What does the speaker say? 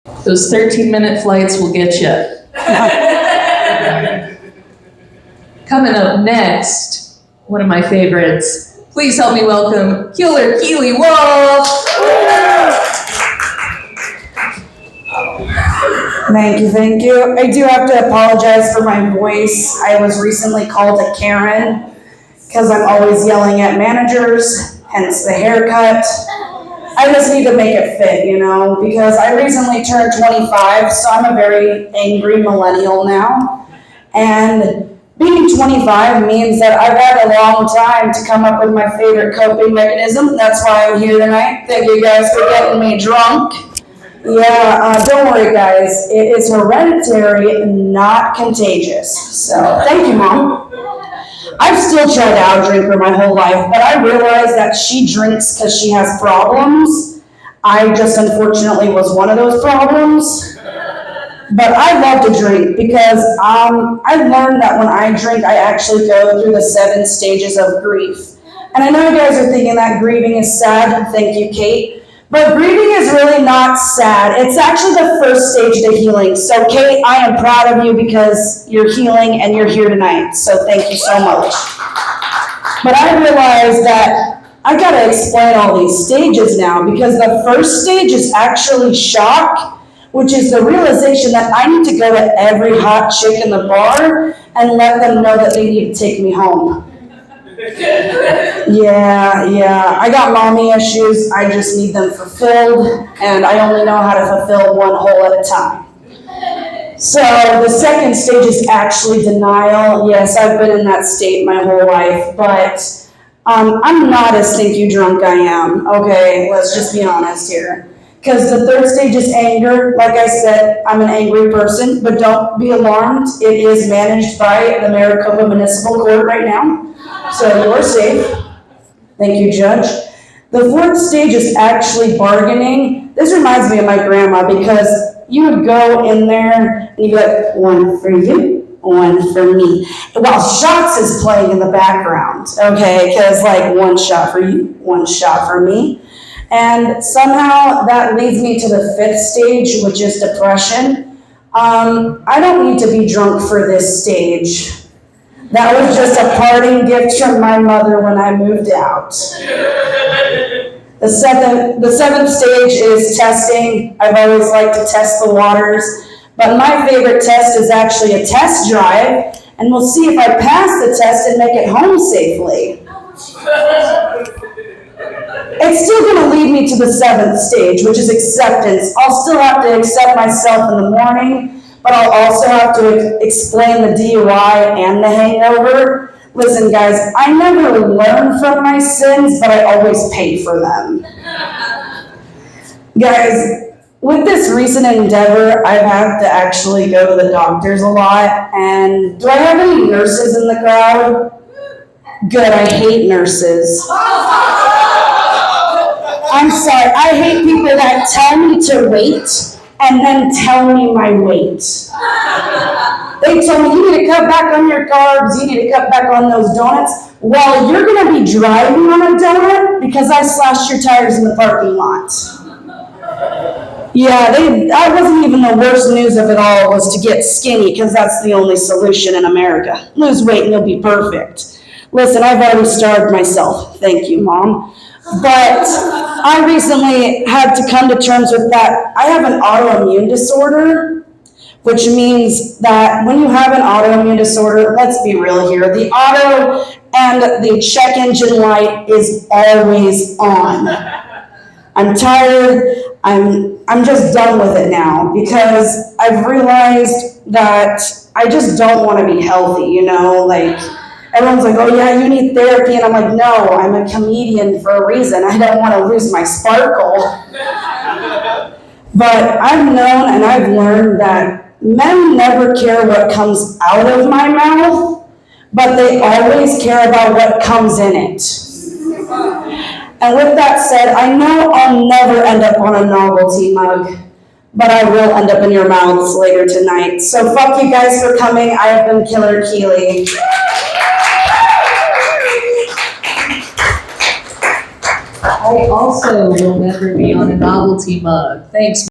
Those 13-minute flights will get you. Coming up next, one of my favorites. Please help me welcome Killer.Keeley Wolf. Thank you. I do have to apologize for my voice. I was recently called a Karen because I'm always yelling at managers, hence the haircut. I just need to make it fit, because I recently turned 25, so I'm a very angry millennial now. And being 25 means that I've had a long time to come up with my favorite coping mechanism. That's why I'm here tonight. Thank you guys for getting me drunk. Yeah, don't worry guys, it is hereditary, not contagious. So, thank you, Mom. I've still tried to outdrink her my whole life, but I realized that she drinks because she has problems. I just unfortunately was one of those problems. But I love to drink because I learned that when I drink, I actually go through the 7 stages of grief. And I know you guys are thinking that grieving is sad. Thank you, Kate. But grieving is really not sad. It's actually the first stage to healing. So Kate, I am proud of you because you're healing and you're here tonight. So thank you so much. But I realized that I gotta explain all these stages now because the first stage is actually shock, which is the realization that I need to go to every hot chick in the bar and let them know that they need to take me home. Yeah, I got mommy issues, I just need them fulfilled, and I only know how to fulfill one hole at a time. So the second stage is actually denial. Yes, I've been in that state my whole life, but I'm not as stinky drunk I am, okay? Let's just be honest here. Because the third stage is anger. Like I said, I'm an angry person, but don't be alarmed. It is managed by the Maricopa Municipal Court right now. So you're safe. Thank you, Judge. The fourth stage is actually bargaining. This reminds me of my grandma because you would go in there and you'd be like, 1 for you, 1 for me. While shots is playing in the background, okay? Because 1 shot for you, 1 shot for me. And somehow that leads me to the 5th stage, which is depression. I don't need to be drunk for this stage. That was just a parting gift from my mother when I moved out. The seventh stage is testing. I've always liked to test the waters, but my favorite test is actually a test drive, and we'll see if I pass the test and make it home safely. It's still going to lead me to the 7th stage, which is acceptance. I'll still have to accept myself in the morning, but I'll also have to explain the DUI and the hangover. Listen, guys, I never learn from my sins, but I always pay for them. Guys, with this recent endeavor, I've had to actually go to the doctors a lot. And do I have any nurses in the crowd? Good, I hate nurses. I'm sorry, I hate people that tell me to wait and then tell me my weight. They told me, you need to cut back on your carbs, you need to cut back on those donuts. Well, you're gonna be driving on a donut because I slashed your tires in the parking lot. Yeah, that wasn't even the worst news of it all, was to get skinny because that's the only solution in America. Lose weight and you'll be perfect. Listen, I've already starved myself. Thank you, Mom. But I recently had to come to terms with that. I have an autoimmune disorder, which means that when you have an autoimmune disorder, let's be real here, the auto and the check engine light is always on. I'm tired. I'm just done with it now because I've realized that I just don't want to be healthy, Everyone's like, oh yeah, you need therapy. And I'm like, no, I'm a comedian for a reason. I don't want to lose my sparkle. But I've known and I've learned that men never care what comes out of my mouth, but they always care about what comes in it. And with that said, I know I'll never end up on a novelty mug, but I will end up in your mouths later tonight. So fuck you guys for coming. I have been Killer.Keeley. I also will never be on a novelty mug. Thanks.